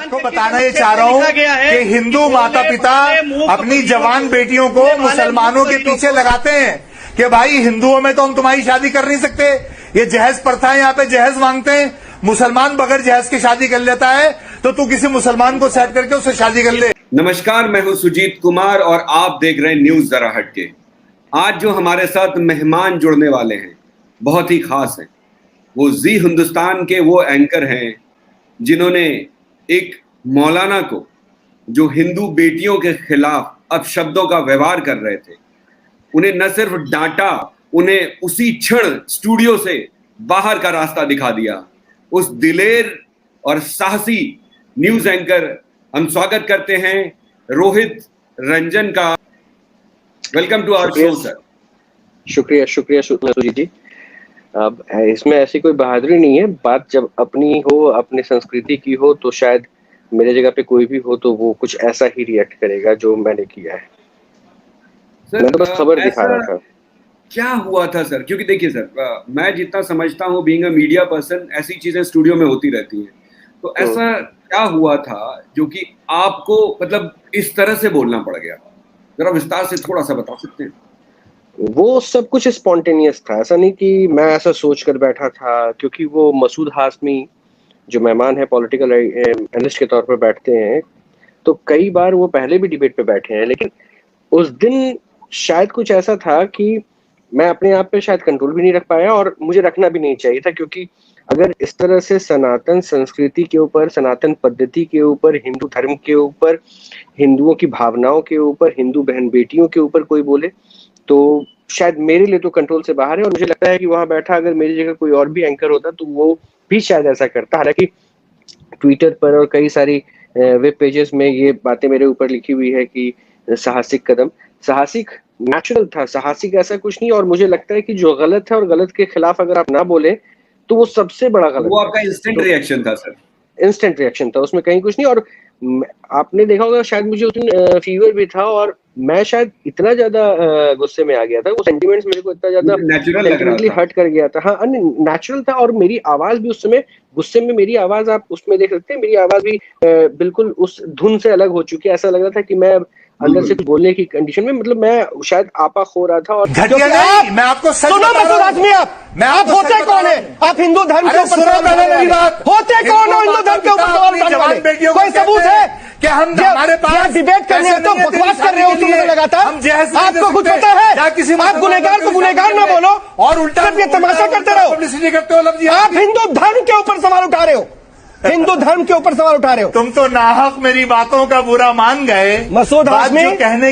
आपको बताना ये चाह रहा हूँ कि हिंदू माता पिता अपनी जवान बेटियों को मुसलमानों के पीछे लगाते हैं कि भाई हिंदुओं में तो हम तुम्हारी शादी कर नहीं सकते, ये जहेज प्रथा है, यहाँ पे जहेज मांगते हैं, मुसलमान बगैर जहेज की शादी कर लेता है, तो तू किसी मुसलमान को सेट करके उससे शादी कर ले। नमस्कार, मैं हूं सुजीत कुमार और आप देख रहे हैं न्यूज जरा हटके। आज जो हमारे साथ मेहमान जुड़ने वाले हैं बहुत ही खास हैं। वो जी हिंदुस्तान के वो एंकर हैं जिन्होंने एक मौलाना को, जो हिंदू बेटियों के खिलाफ अपशब्दों का व्यवहार कर रहे थे, उन्हें न सिर्फ डांटा, उन्हें उसी क्षण स्टूडियो से बाहर का रास्ता दिखा दिया। उस दिलेर और साहसी न्यूज एंकर हम स्वागत करते हैं रोहित रंजन का। Welcome to our show sir. शुक्रिया सुजीत जी। अब इसमें ऐसी कोई बहादुरी नहीं है, बात जब अपनी हो, अपने संस्कृति की हो, तो शायद मेरे जगह पे कोई भी हो तो वो कुछ ऐसा ही रिएक्ट करेगा जो मैंने किया है। सर, मैं तो बस खबर दिखा रहा था। क्या हुआ था सर? क्योंकि देखिए सर, मैं जितना समझता हूँ, बीइंग अ मीडिया पर्सन, ऐसी चीजें स्टूडियो में होती रहती हैं। तो ऐसा क्या हुआ था जो कि आपको मतलब इस तरह से बोलना पड़ गया? जरा विस्तार से थोड़ा सा बता सकते हैं? वो सब कुछ स्पॉन्टेनियस था, ऐसा नहीं कि मैं ऐसा सोच कर बैठा था, क्योंकि वो मसूद हाशमी जो मेहमान है, पॉलिटिकल एनालिस्ट के तौर पर बैठते हैं, तो कई बार वो पहले भी डिबेट पे बैठे हैं, लेकिन उस दिन शायद कुछ ऐसा था कि मैं अपने आप पे शायद कंट्रोल भी नहीं रख पाया, और मुझे रखना भी नहीं चाहिए था, क्योंकि अगर इस तरह से सनातन संस्कृति के ऊपर, सनातन पद्धति के ऊपर, हिंदू धर्म के ऊपर, हिंदुओं की भावनाओं के ऊपर, हिंदू बहन बेटियों के ऊपर कोई बोले, तो शायद मेरे लिए तो कंट्रोल से बाहर है। और मुझे लगता है कि वहां बैठा अगर मेरी जगह कोई और भी एंकर होता तो वो भी शायद ऐसा करता। हालांकि ट्विटर पर और कई सारी वेब पेजेस में ये बातें मेरे ऊपर लिखी हुई है कि साहसिक कदम, साहसिक नेचुरल था, साहसिक ऐसा कुछ नहीं। और मुझे लगता है कि जो गलत है और गलत के खिलाफ अगर आप ना बोले तो वो सबसे बड़ा गलत। वो आपका इंस्टेंट रिएक्शन था सर? इंस्टेंट रिएक्शन था, उसमें कहीं कुछ नहीं। और आपने देखा होगा शायद मुझे उस दिन फीवर भी था, और मैं शायद इतना ज्यादा गुस्से में आ गया था, वो सेंटिमेंट्स मेरे को इतना ज्यादा सेंटिमेंटली हर्ट कर गया था। हाँ, नेचुरल था। और मेरी आवाज भी उस समय गुस्से में, मेरी आवाज आप उसमें देख सकते हैं, मेरी आवाज भी बिल्कुल उस धुन से अलग हो चुकी है। ऐसा लग रहा था कि मैं अंदर से कुछ बोलने की कंडीशन में, मतलब मैं शायद आपा खो रहा था। और मैं आपको सुनो मसूद आजमी, आप होते कौन है? आप हिंदू धर्म के ऊपर मेरी बात होते कौन हो? हिंदू धर्म के ऊपर सवाल उठाने वाले कोई सबूत है कि हम हमारे पास डिबेट करने हैं तो बकवास कर रहे हो तुम लगातार? आपको कुछ पता है? आप गुनहगार को गुनहगार ना बोलो और उल्टा ये तमाशा करते रहो, पब्लिसिटी करते हो। आप हिंदू धर्म के ऊपर सवाल उठा रहे हो, हिंदू धर्म के ऊपर सवाल उठा रहे हो। तुम तो नाहक मेरी बातों का बुरा मान गए। मसूद हाशमी,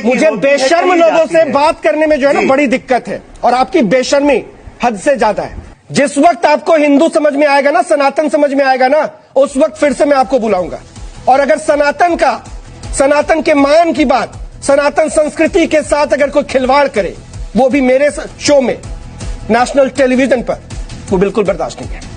मुझे बेशर्म लोगों से बात करने में जो है ना बड़ी दिक्कत है, और आपकी बेशर्मी हद से ज्यादा है। जिस वक्त आपको हिंदू समझ में आएगा ना, सनातन समझ में आएगा ना, उस वक्त फिर से मैं आपको बुलाऊंगा। और अगर सनातन के मान की बात, सनातन संस्कृति के साथ अगर कोई खिलवाड़ करे, वो भी मेरे शो में नेशनल टेलीविजन पर, वो बिल्कुल बर्दाश्त नहीं है,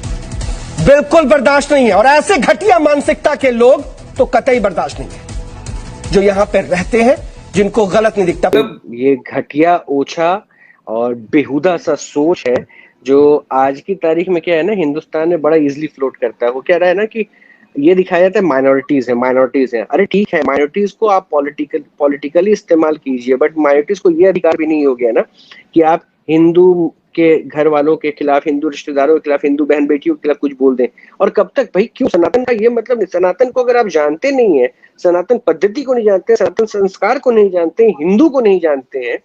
बिल्कुल बर्दाश्त नहीं है। और ऐसे घटिया मानसिकता के लोग तो कतई बर्दाश्त नहीं है जो यहां पर रहते हैं, जिनको गलत नहीं दिखता। ये घटिया, ओछा और बेहुदा सा सोच है जो आज की तारीख में क्या है ना, हिंदुस्तान में बड़ा इजीली फ्लोट करता है। वो कह रहा है ना कि ये दिखाया जाता है माइनॉरिटीज है। अरे ठीक है, माइनॉरिटीज को आप पॉलिटिकली इस्तेमाल कीजिए, बट माइनॉरिटीज को ये अधिकार भी नहीं हो गया ना कि आप हिंदू के घर वालों के खिलाफ, हिंदू रिश्तेदारों के खिलाफ, हिंदू बहन बेटियों के खिलाफ कुछ बोल दें। और कब तक भाई? क्यों? सनातन का ये मतलब, सनातन को अगर आप जानते नहीं है, सनातन पद्धति को नहीं जानते, सनातन संस्कार को नहीं जानते, हिंदू को नहीं जानते हैं,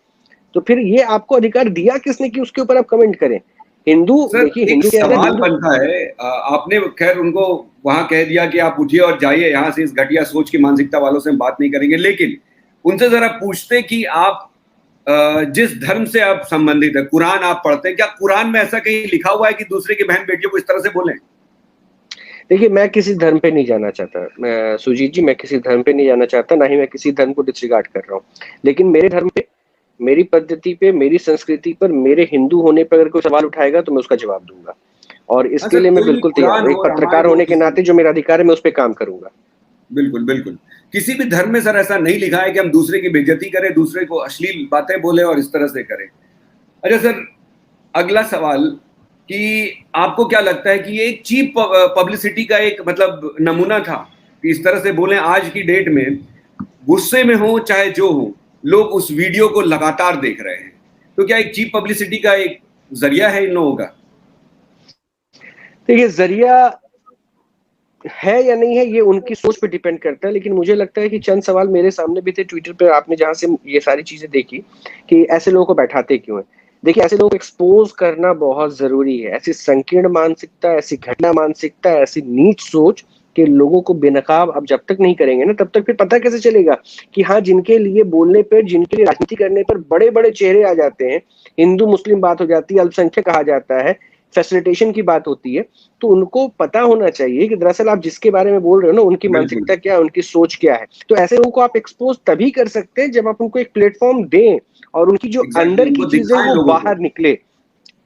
तो फिर ये आपको अधिकार दिया किसने कि उसके ऊपर आप कमेंट करें? हिंदू, देखिए हिंदू सवाल बनता है। आपने खैर उनको वहां कह दिया कि आप उठिए और जाइए यहाँ से, इस घटिया सोच की मानसिकता वालों से हम बात नहीं करेंगे, लेकिन उनसे जरा पूछते कि आप जिस धर्म से आप संबंधित है, कुरान आप पढ़ते हैं, क्या कुरान में ऐसा कहीं लिखा हुआ है कि दूसरे की बहन बेटियों को इस तरह से बोलें? देखिए, मैं किसी धर्म पे नहीं जाना चाहता सुजीत जी, मैं किसी धर्म पे नहीं जाना चाहता, ना ही मैं किसी धर्म को डिसरिगार्ड कर रहा हूँ। लेकिन मेरे धर्म पे, मेरी पद्धति पे, मेरी संस्कृति पर, मेरे हिंदू होने पर अगर कोई सवाल उठाएगा तो मैं उसका जवाब दूंगा, और इसके लिए मैं बिल्कुल तैयार हूँ। एक पत्रकार होने के नाते जो मेरा अधिकार है, मैं उस पर काम करूंगा। बिल्कुल बिल्कुल। किसी भी धर्म में सर ऐसा नहीं लिखा है कि हम दूसरे की बेइज्जती करें, दूसरे को अश्लील बातें बोले और इस तरह से करें। अच्छा सर, अगला सवाल कि आपको क्या लगता है कि ये एक चीप पब्लिसिटी का एक मतलब नमूना था इस तरह से बोलें, आज की डेट में गुस्से में हो चाहे जो हो, लोग उस वीडियो को लगातार देख रहे हैं। तो क्या एक चीप पब्लिसिटी का एक जरिया है इन लोगों का? तो ये जरिया है या नहीं है, ये उनकी सोच पे डिपेंड करता है। लेकिन मुझे लगता है कि चंद सवाल मेरे सामने भी थे ट्विटर पे, आपने जहां से ये सारी चीजें देखी कि ऐसे लोगों को बैठाते क्यों है। देखिए, ऐसे लोगों को एक्सपोज करना बहुत जरूरी है। ऐसी संकीर्ण मानसिकता, ऐसी घटना मानसिकता, ऐसी नीच सोच के लोगों को बेनकाब अब जब तक नहीं करेंगे ना, तब तक फिर पता कैसे चलेगा कि हाँ, जिनके लिए बोलने पर, जिनके लिए राजनीति करने पर बड़े बड़े चेहरे आ जाते हैं, हिंदू मुस्लिम बात हो जाती है, अल्पसंख्यक कहा जाता है, फैसिलिटेशन की बात होती है, तो उनको पता होना चाहिए कि दरअसल आप जिसके बारे में बोल रहे हो ना, उनकी मानसिकता क्या है, उनकी सोच क्या है। तो ऐसे लोगों को आप एक्सपोज तभी कर सकते हैं जब आप उनको एक प्लेटफॉर्म दें और उनकी जो अंदर की चीजें वो बाहर निकले।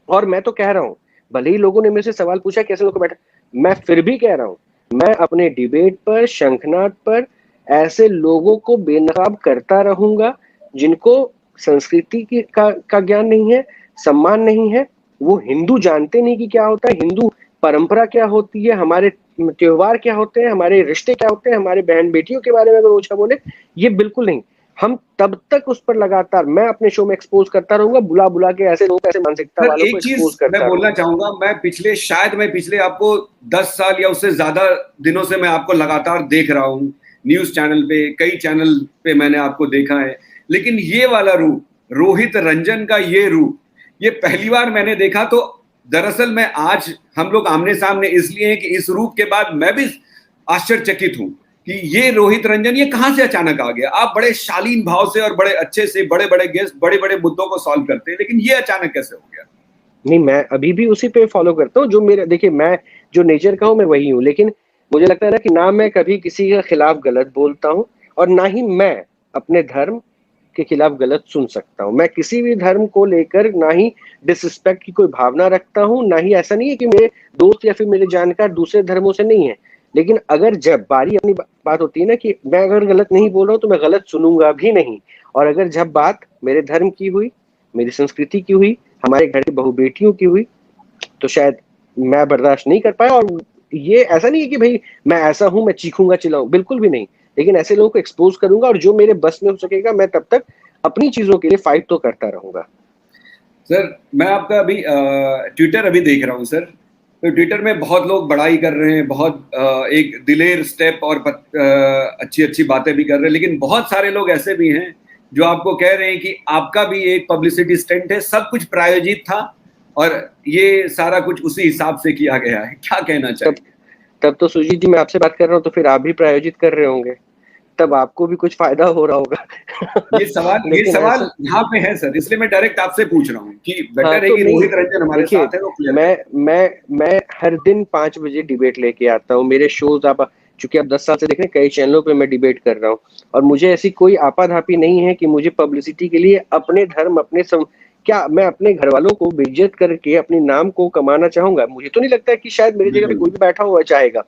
और मैं तो कह रहा हूं, भले ही लोगों ने मेरे से सवाल पूछा कैसे लोगों को बैठा, मैं फिर भी कह रहा हूं, मैं अपने डिबेट पर, शंखनाद पर ऐसे लोगों को बेनकाब करता रहूंगा जिनको संस्कृति का ज्ञान नहीं है, सम्मान नहीं है, वो हिंदू जानते नहीं कि क्या होता है, हिंदू परंपरा क्या होती है, हमारे त्योहार क्या होते हैं, हमारे रिश्ते क्या होते हैं, हमारे बहन बेटियों के बारे में अगर ओछा बोले, ये बिल्कुल नहीं। हम तब तक उस पर लगातार, मैं अपने शो में एक्सपोज करता रहूंगा, बुला बुला के ऐसे लोग, ऐसे मानसिकता वालों को एक्सपोज करता मैं बोलना चाहूंगा, मैं पिछले आपको 10 साल या उससे ज्यादा दिनों से मैं आपको लगातार देख रहा हूँ न्यूज चैनल पे, कई चैनल पे मैंने आपको देखा है, लेकिन ये वाला रूप, रोहित रंजन का ये रूप, ये पहली बार मैंने देखा। तो दरअसल मैं आज हम लोग आमने सामने इसलिए हैं कि इस रूप के बाद मैं भी आश्चर्यचकित हूं कि ये रोहित रंजन ये कहां से अचानक आ गया। आप बड़े शालीन भाव से और बड़े अच्छे से बड़े बड़े गेस्ट, बड़े बड़े मुद्दों को सॉल्व करते हैं, लेकिन ये अचानक कैसे हो गया? नहीं, मैं अभी भी उसी पे फॉलो करता हूँ जो मेरे, देखिए मैं जो नेचर का हूँ मैं वही हूँ, लेकिन मुझे लगता है ना कि ना मैं कभी किसी के खिलाफ गलत बोलता हूँ और ना ही मैं अपने धर्म के खिलाफ गलत सुन सकता हूँ। मैं किसी भी धर्म को लेकर ना ही डिसरिस्पेक्ट की कोई भावना रखता हूँ, ना ही ऐसा नहीं है कि मेरे दोस्त या फिर मेरे जानकार दूसरे धर्मों से नहीं है। लेकिन अगर जब बारी अपनी बात होती है ना कि मैं अगर गलत नहीं बोल रहा हूँ तो मैं गलत सुनूंगा भी नहीं। और अगर जब बात मेरे धर्म की हुई, मेरी संस्कृति की हुई, हमारे घर की बहु बेटियों की हुई, तो शायद मैं बर्दाश्त नहीं कर पाया। और ये ऐसा नहीं है कि भाई मैं ऐसा हूं, मैं चीखूंगा चिल्लाऊं, बिल्कुल भी नहीं। लेकिन ऐसे लोगों को एक्सपोज करूंगा और जो मेरे बस में हो सकेगा मैं तब तक अपनी चीजों के लिए फाइट तो करता रहूंगा। सर, मैं आपका अभी ट्विटर अभी देख रहा हूँ सर, तो ट्विटर में बहुत लोग बड़ाई कर रहे हैं, बहुत एक दिलेर स्टेप और अच्छी अच्छी बातें भी कर रहे हैं, लेकिन बहुत सारे लोग ऐसे भी हैं जो आपको कह रहे हैं कि आपका भी एक पब्लिसिटी स्टंट है, सब कुछ प्रायोजित था और ये सारा कुछ उसी हिसाब से किया गया है। क्या कहना चाहिए? तब तो सुजीत जी मैं आपसे बात कर रहा हूँ तो फिर आप भी प्रायोजित कर रहे होंगे, तब आपको भी कुछ फायदा हो रहा होगा। ये सवाल यहाँ पे है सर, इसलिए मैं डायरेक्ट आपसे पूछ रहा हूँ कि बेटर है कि रोहित रंजन हमारे साथ है वो मैं हर दिन 5 बजे डिबेट लेके आता हूँ। मेरे शोज आप चूंकि आप 10 साल से देख रहे हैं, कई चैनलों पे मैं डिबेट कर रहा हूँ और मुझे ऐसी कोई आपाधापी नहीं है कि मुझे पब्लिसिटी के लिए अपने धर्म, क्या मैं अपने घर वालों को बेइज्जत करके अपने नाम को कमाना चाहूंगा? मुझे तो नहीं लगता कि शायद मेरी जगह पे कोई भी बैठा हुआ चाहेगा।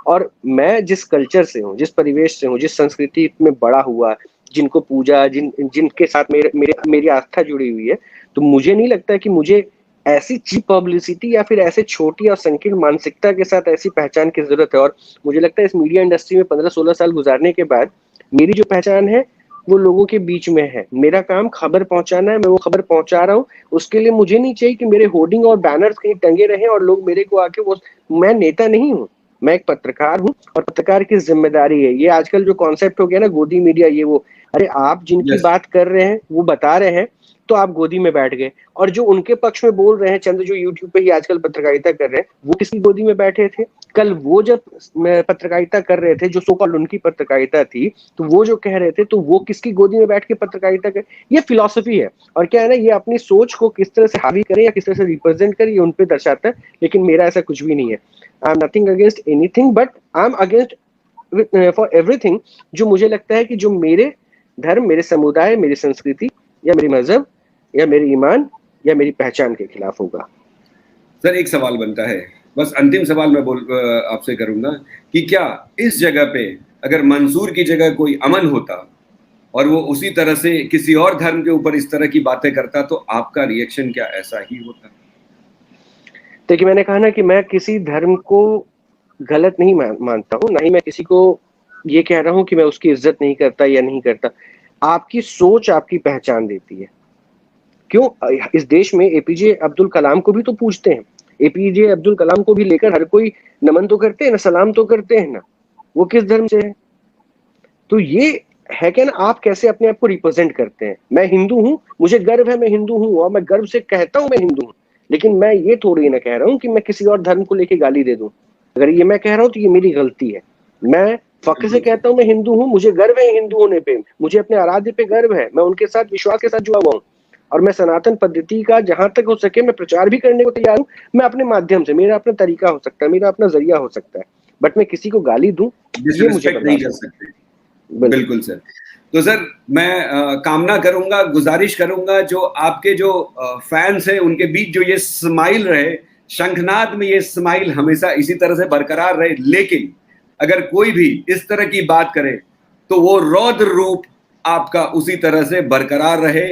और मैं जिस कल्चर से हूँ, जिस परिवेश से हूँ, जिस संस्कृति में बड़ा हुआ, जिनको पूजा, जिनके साथ मेरी आस्था जुड़ी हुई है, तो मुझे नहीं लगता कि मुझे ऐसी चीप पब्लिसिटी या फिर ऐसे छोटी और संकीर्ण मानसिकता के साथ ऐसी पहचान की जरूरत है। और मुझे लगता है इस मीडिया इंडस्ट्री में 15-16 साल गुजारने के बाद मेरी जो पहचान है वो लोगों के बीच में है। मेरा काम खबर पहुंचाना है, मैं वो खबर पहुंचा रहा हूँ। उसके लिए मुझे नहीं चाहिए कि मेरे होर्डिंग और बैनर्स कहीं टंगे रहे और लोग मेरे को आके वो, मैं नेता नहीं हूँ, मैं एक पत्रकार हूँ और पत्रकार की जिम्मेदारी है। ये आजकल जो कॉन्सेप्ट हो गया ना, गोदी मीडिया, ये वो, अरे आप जिनकी बात कर रहे हैं वो बता रहे हैं तो आप गोदी में बैठ गए, और जो उनके पक्ष में बोल रहे हैं, चंद जो यूट्यूब पे ही आजकल पत्रकारिता कर रहे हैं, वो किसकी गोदी में बैठे थे? कल वो जब पत्रकारिता कर रहे थे, जो सो कॉल्ड उनकी पत्रकारिता थी, तो वो जो कह रहे थे, तो वो किसकी गोदी में बैठ के पत्रकारिता कर? ये फिलॉसफी है। और क्या है ना, ये अपनी सोच को किस तरह से हावी करे या किस तरह से रिप्रेजेंट करे, ये उन पे दर्शाता है। लेकिन मेरा ऐसा कुछ भी नहीं है। I am nothing against anything, but I am against for everything जो मुझे लगता है कि जो मेरे धर्म, मेरे समुदाय, मेरी संस्कृति या मेरी मजहब या मेरे ईमान या मेरी पहचान के खिलाफ होगा। सर, एक सवाल बनता है, बस अंतिम सवाल मैं आपसे करूंगा कि क्या इस जगह पे अगर मंसूर की जगह कोई अमन होता और वो उसी तरह से किसी और धर्म के ऊपर इस तरह की बातें करता, तो आपका रिएक्शन क्या ऐसा ही होता? देखिए, मैंने कहा ना कि मैं किसी धर्म को गलत नहीं मानता हूँ, ना ही मैं किसी को ये कह रहा हूं कि मैं उसकी इज्जत नहीं करता या नहीं करता। आपकी सोच आपकी पहचान देती है। क्यों इस देश में एपीजे अब्दुल कलाम को भी तो पूछते हैं, एपीजे अब्दुल कलाम को भी लेकर हर कोई नमन तो करते हैं ना, सलाम तो करते हैं ना, वो किस धर्म से है? तो ये है कि ना, आप कैसे अपने आप को रिप्रेजेंट करते हैं। मैं हिंदू हूं, मुझे गर्व है मैं हिंदू हूं और मैं गर्व से कहता हूं मैं हिंदू हूं, लेकिन मैं ये थोड़ी ना कह रहा हूं कि मैं किसी और धर्म को लेके गाली दे दूं। अगर ये मैं कह रहा हूं तो ये मेरी गलती है। मैं फख्र से कहता हूं मैं हिंदू हूं, मुझे गर्व है हिंदू होने पे, मुझे अपने आराध्य पे गर्व है, मैं उनके साथ विश्वास के साथ जुड़ा हुआ हूं और मैं सनातन पद्धति का जहां तक हो सके मैं प्रचार भी करने को तैयार हूं। मैं अपने माध्यम से, मेरा अपना तरीका हो सकता है, मेरा अपना जरिया हो सकता है, बट मैं किसी को गाली दूं ये मुझे नहीं कर सकते। बिल्कुल सर। तो सर मैं कामना करूंगा, गुजारिश करूंगा जो आपके जो फैंस हैं उनके बीच जो ये स्माइल रहे, शंखनाद में ये स्माइल हमेशा इसी तरह से बरकरार रहे। लेकिन अगर कोई भी इस तरह की बात करे तो वो रौद्र रूप आपका उसी तरह से बरकरार रहे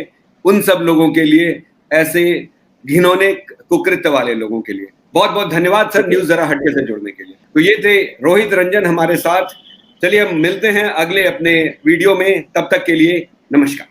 उन सब लोगों के लिए, ऐसे घिनौने कुकृत्य वाले लोगों के लिए। बहुत बहुत धन्यवाद सर न्यूज़ जरा हटके से जुड़ने के लिए। तो ये थे रोहित रंजन हमारे साथ। चलिए हम मिलते हैं अगले अपने वीडियो में, तब तक के लिए नमस्कार।